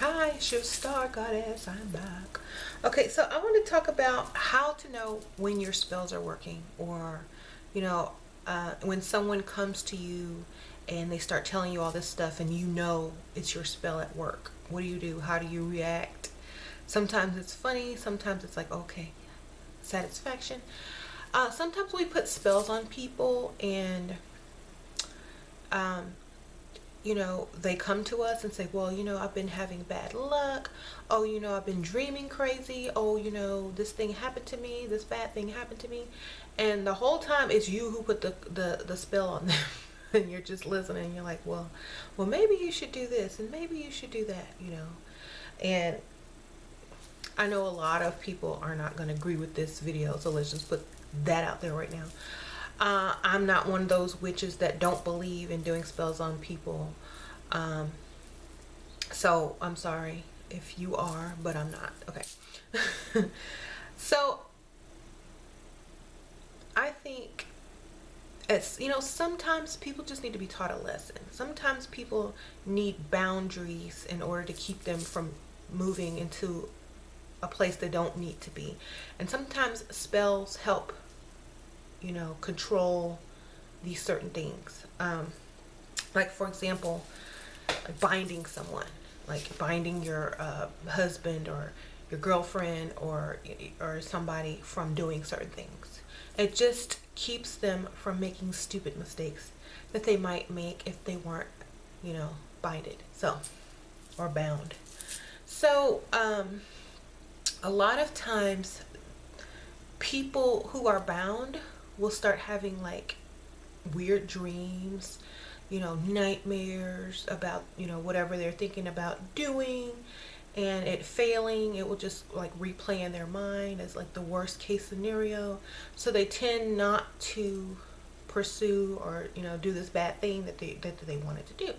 Hi, it's your star goddess. I'm back. Okay, so I want to talk about how to know when your spells are working, or, you know, when someone comes to you and they start telling you all this stuff and you know it's your spell at work. What do you do? How do you react? Sometimes it's funny, sometimes it's like, okay, satisfaction. Sometimes we put spells on people and um, they come to us and say, well, I've been having bad luck. Oh, I've been dreaming crazy. Oh, this thing happened to me. This bad thing happened to me. And the whole time it's you who put the spell on them. And you're just listening. You're like, well, maybe you should do this and maybe you should do that. And I know a lot of people are not going to agree with this video. So let's just put that out there right now. I'm not one of those witches that don't believe in doing spells on people. So I'm sorry if you are, but I'm not. Okay. So I think sometimes people just need to be taught a lesson. Sometimes people need boundaries in order to keep them from moving into a place they don't need to be. And sometimes spells help control these certain things. Like for example, like binding someone, like binding your husband or your girlfriend or somebody from doing certain things. It just keeps them from making stupid mistakes that they might make if they weren't, binded. Or bound. So, a lot of times people who are bound will start having like weird dreams, nightmares about, whatever they're thinking about doing, and it failing. It will just like replay in their mind as like the worst case scenario. So they tend not to pursue or, do this bad thing that they wanted to do.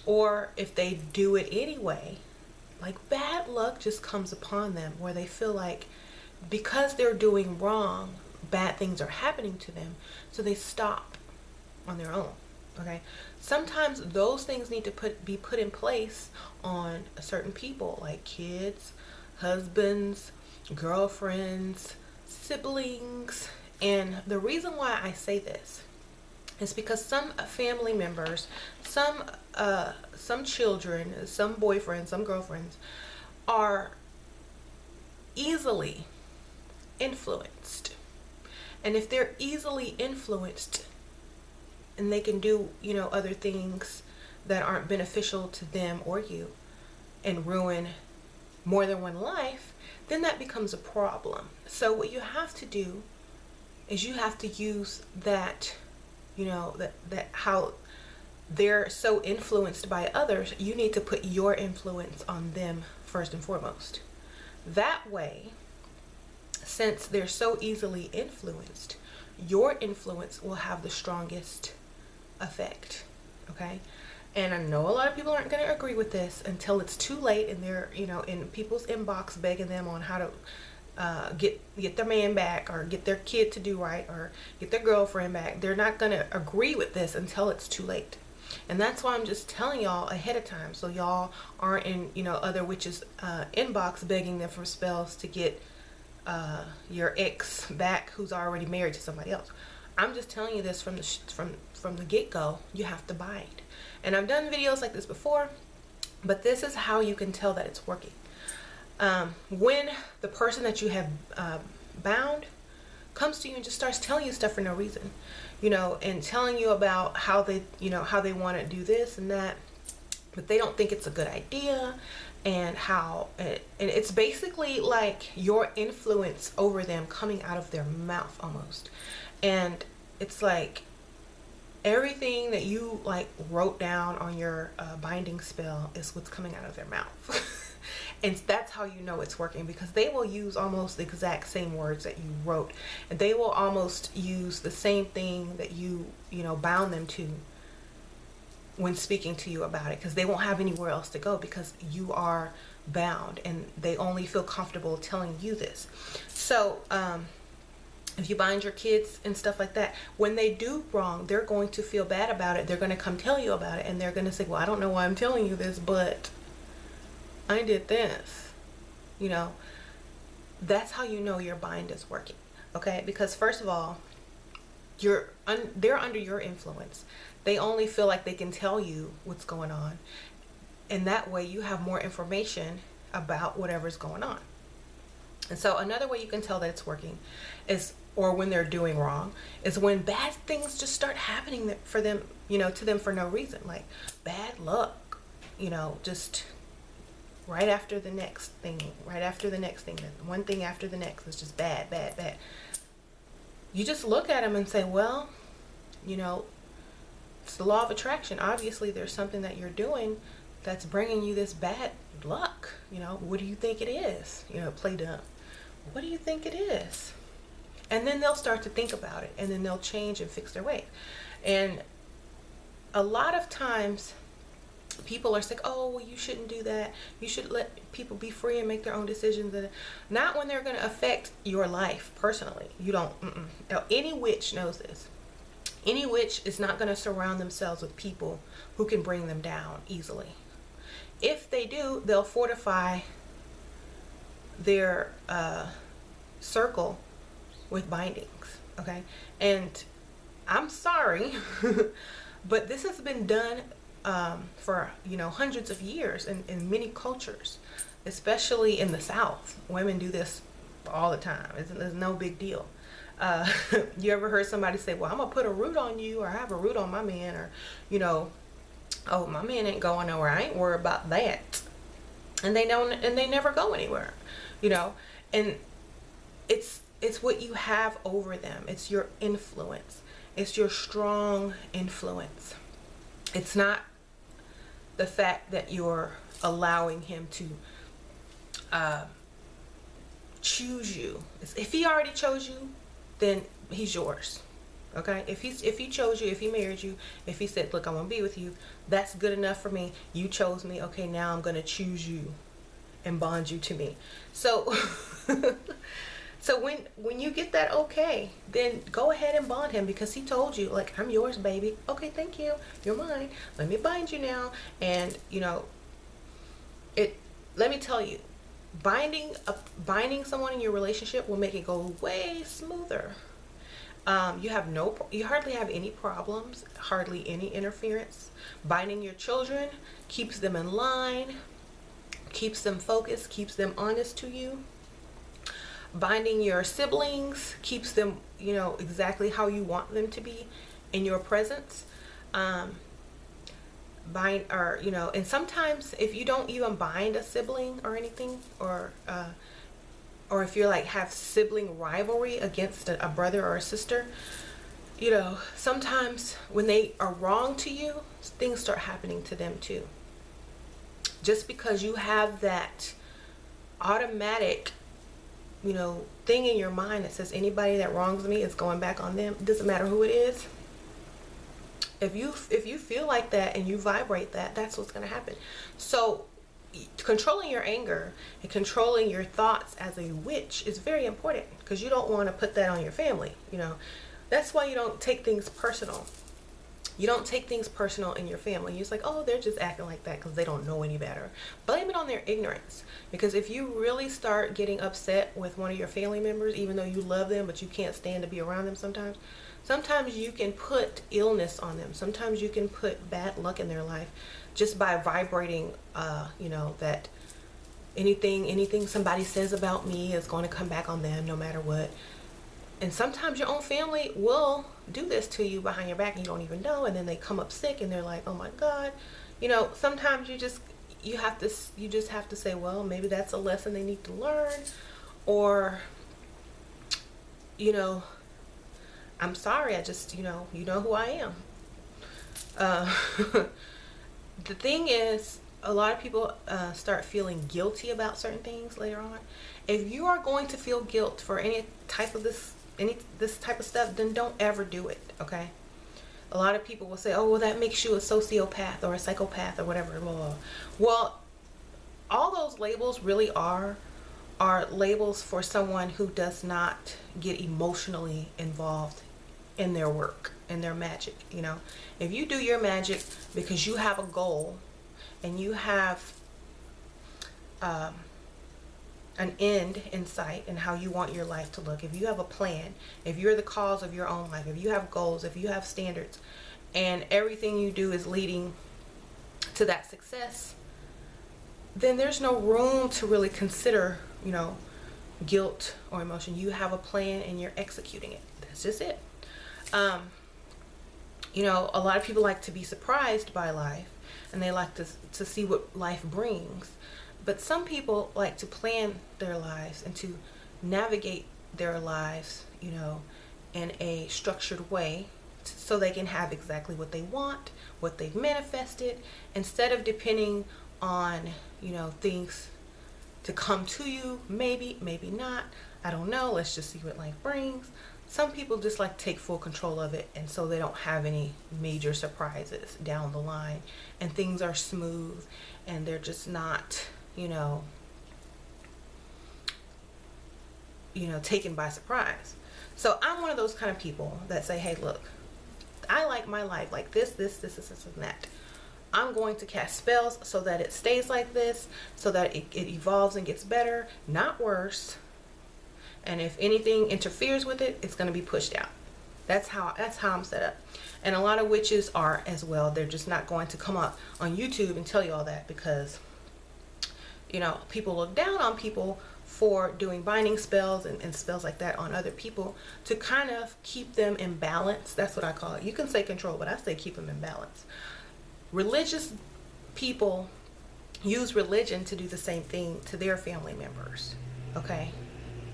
Or if they do it anyway, like bad luck just comes upon them where they feel like because they're doing wrong, bad things are happening to them, so they stop on their own. Okay, sometimes those things need to be put in place on certain people, like kids, husbands, girlfriends, siblings. And the reason why I say this is because some family members, some children, some boyfriends, some girlfriends are easily influenced. And if they're easily influenced and they can do, other things that aren't beneficial to them or you and ruin more than one life, then that becomes a problem. So what you have to do is you have to use that, that how they're so influenced by others, you need to put your influence on them first and foremost. That way, since they're so easily influenced, your influence will have the strongest effect. Okay? And I know a lot of people aren't going to agree with this until it's too late and they're, in people's inbox begging them on how to get their man back or get their kid to do right or get their girlfriend back. They're not going to agree with this until it's too late. And that's why I'm just telling y'all ahead of time, so y'all aren't in, other witches' inbox begging them for spells to get your ex back who's already married to somebody else. I'm just telling you this from the get-go. You have to bind. And I've done videos like this before, but this is how you can tell that it's working. When the person that you have bound comes to you and just starts telling you stuff for no reason, and telling you about how they want to do this and that, but they don't think it's a good idea, and how it's basically like your influence over them coming out of their mouth almost. And it's like everything that you like wrote down on your binding spell is what's coming out of their mouth. And that's how you know it's working, because they will use almost the exact same words that you wrote, and they will almost use the same thing that you bound them to when speaking to you about it, because they won't have anywhere else to go because you are bound and they only feel comfortable telling you this. So if you bind your kids and stuff like that, when they do wrong, they're going to feel bad about it. They're going to come tell you about it, and they're going to say, well, I don't know why I'm telling you this, but I did this. You know, that's how you know your bind is working. Okay, because first of all, they're under your influence. They only feel like they can tell you what's going on, and that way you have more information about whatever's going on. And so another way you can tell that it's working is, or when they're doing wrong, is when bad things just start happening for them, you know, to them for no reason, like bad luck, you know, just right after the next thing, one thing after the next is just bad, bad, bad. You just look at them and say, well, you know, it's the law of attraction. Obviously, there's something that you're doing that's bringing you this bad luck. You know, what do you think it is? You know, play dumb. What do you think it is? And then they'll start to think about it, and then they'll change and fix their ways. And a lot of times people are like, oh, well, you shouldn't do that. You should let people be free and make their own decisions. Not when they're going to affect your life personally. You don't. Now, any witch knows this. Any witch is not going to surround themselves with people who can bring them down easily. If they do, they'll fortify their circle with bindings. Okay? And I'm sorry, but this has been done for, you know, hundreds of years in many cultures, especially in the South. Women do this all the time. It's no big deal. You ever heard somebody say, well, I'm gonna put a root on you, or I have a root on my man, or, you know, oh, my man ain't going nowhere, I ain't worried about that. And they don't, and they never go anywhere, you know. And it's what you have over them. It's your influence. It's your strong influence. It's not the fact that you're allowing him to choose you. If he already chose you, then he's yours. Okay? If he chose you, if he married you, if he said, look, I want to be with you, that's good enough for me. You chose me. Okay, now I'm going to choose you and bond you to me. So so when you get that okay, then go ahead and bond him, because he told you, like, I'm yours, baby. Okay, thank you. You're mine. Let me bind you now. And, you know, let me tell you, binding someone in your relationship will make it go way smoother. You hardly have any problems, hardly any interference. Binding your children keeps them in line, keeps them focused, keeps them honest to you. Binding your siblings keeps them, you know, exactly how you want them to be in your presence. You know, and sometimes if you don't even bind a sibling or anything, or if you're like have sibling rivalry against a brother or a sister, you know, sometimes when they are wrong to you, things start happening to them too. Just because you have that automatic, you know, thing in your mind that says anybody that wrongs me is going back on them. It doesn't matter who it is. If you feel like that and you vibrate that, that's what's going to happen. So controlling your anger and controlling your thoughts as a witch is very important, because you don't want to put that on your family. You know, that's why you don't take things personal. You don't take things personal in your family. You're just like, oh, they're just acting like that because they don't know any better. Blame it on their ignorance. Because if you really start getting upset with one of your family members, even though you love them, but you can't stand to be around them sometimes you can put illness on them. Sometimes you can put bad luck in their life just by vibrating, you know, that anything somebody says about me is going to come back on them no matter what. And sometimes your own family will do this to you behind your back and you don't even know, and then they come up sick and they're like, oh my God. You know, sometimes you just have to say, well, maybe that's a lesson they need to learn, or, you know, I'm sorry, I just, you know who I am. The thing is, a lot of people start feeling guilty about certain things later on. If you are going to feel guilt for any type of this type of stuff, then don't ever do it. Okay? A lot of people will say, oh, well, that makes you a sociopath or a psychopath or whatever. Well, all those labels really are are labels for someone who does not get emotionally involved in their work, in their magic. You know, if you do your magic because you have a goal and you have an end in sight and how you want your life to look, if you have a plan, if you're the cause of your own life, if you have goals, if you have standards, and everything you do is leading to that success, then there's no room to really consider, you know, guilt or emotion. You have a plan and you're executing it. That's just it. You know, a lot of people like to be surprised by life, and they like to see what life brings. But some people like to plan their lives and to navigate their lives, you know, in a structured way, so they can have exactly what they want, what they've manifested, instead of depending on, you know, things to come to you. Maybe, maybe not. I don't know. Let's just see what life brings. Some people just like to take full control of it, and so they don't have any major surprises down the line, and things are smooth, and they're just not, you know, taken by surprise. So I'm one of those kind of people that say, hey, look, I like my life like this, and that. I'm going to cast spells so that it stays like this, so that it evolves and gets better, not worse. And if anything interferes with it, it's going to be pushed out. That's how I'm set up. And a lot of witches are as well. They're just not going to come up on YouTube and tell you all that, because, you know, people look down on people for doing binding spells and spells like that on other people to kind of keep them in balance. That's what I call it. You can say control, but I say keep them in balance. Religious people use religion to do the same thing to their family members. Okay?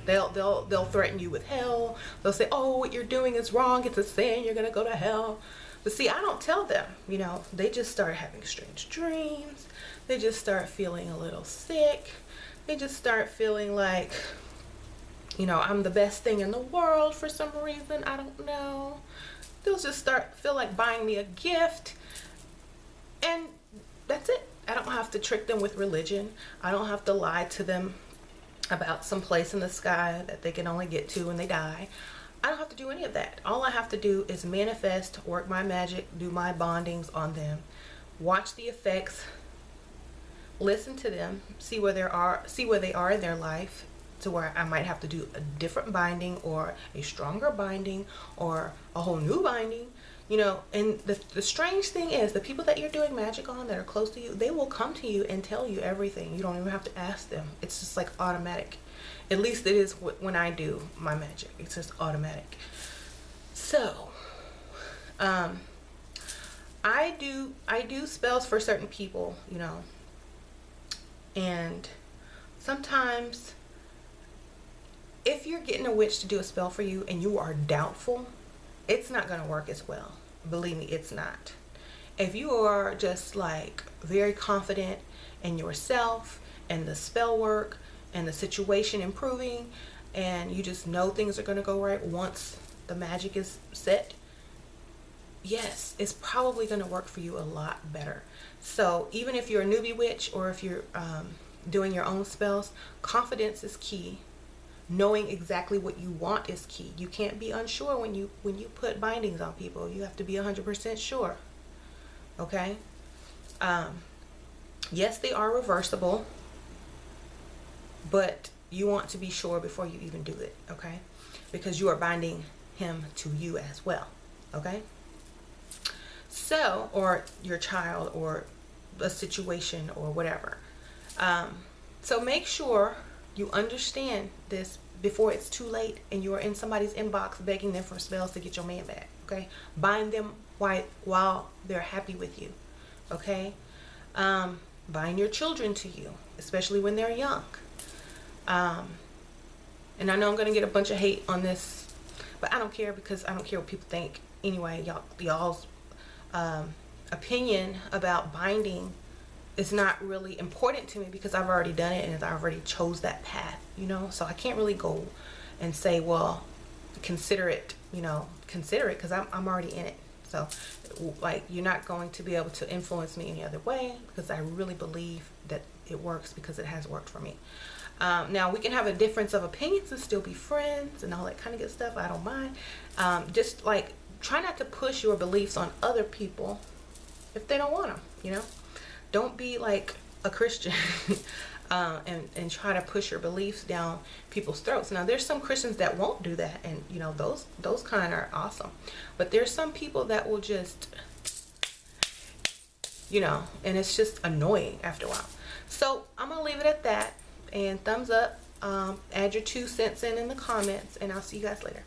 They'll threaten you with hell. They'll say, oh, what you're doing is wrong. It's a sin. You're going to go to hell. But see, I don't tell them, you know, they just start having strange dreams. They just start feeling a little sick. They just start feeling like, you know, I'm the best thing in the world for some reason. I don't know. They'll just feel like buying me a gift. And that's it. I don't have to trick them with religion. I don't have to lie to them about some place in the sky that they can only get to when they die. I don't have to do any of that. All I have to do is manifest, work my magic, do my bondings on them, watch the effects, listen to them, see where they are in their life, to where I might have to do a different binding or a stronger binding or a whole new binding. You know, and the strange thing is, the people that you're doing magic on that are close to you, they will come to you and tell you everything. You don't even have to ask them. It's just like automatic. At least it is when I do my magic. It's just automatic. So, I do spells for certain people, you know, and sometimes if you're getting a witch to do a spell for you and you are doubtful, it's not going to work as well. Believe me, it's not. If you are just like very confident in yourself and the spell work and the situation improving, and you just know things are going to go right once the magic is set, yes, it's probably going to work for you a lot better. So even if you're a newbie witch, or if you're doing your own spells, confidence is key. Knowing exactly what you want is key. You can't be unsure when you put bindings on people. You have to be 100% sure. Okay? Yes, they are reversible, but you want to be sure before you even do it. Okay? Because you are binding him to you as well. Okay? So, or your child, or a situation, or whatever. So make sure you understand this before it's too late and you are in somebody's inbox begging them for spells to get your man back. Okay? Bind them while they're happy with you. Okay? Bind your children to you, especially when they're young. And I know I'm going to get a bunch of hate on this, but I don't care, because I don't care what people think. Anyway, y'all's opinion about binding is not really important to me, because I've already done it and I already chose that path, you know. So I can't really go and say, well, consider it, because I'm already in it. So like, you're not going to be able to influence me any other way, because I really believe that it works because it has worked for me. Now we can have a difference of opinions and still be friends and all that kind of good stuff. I don't mind. Just like try not to push your beliefs on other people if they don't want them, you know. Don't be like a Christian and try to push your beliefs down people's throats. Now there's some Christians that won't do that, and you know, those kind are awesome. But there's some people that will just, you know, and it's just annoying after a while. So I'm gonna leave it at that, and thumbs up, add your 2 cents in the comments, and I'll see you guys later.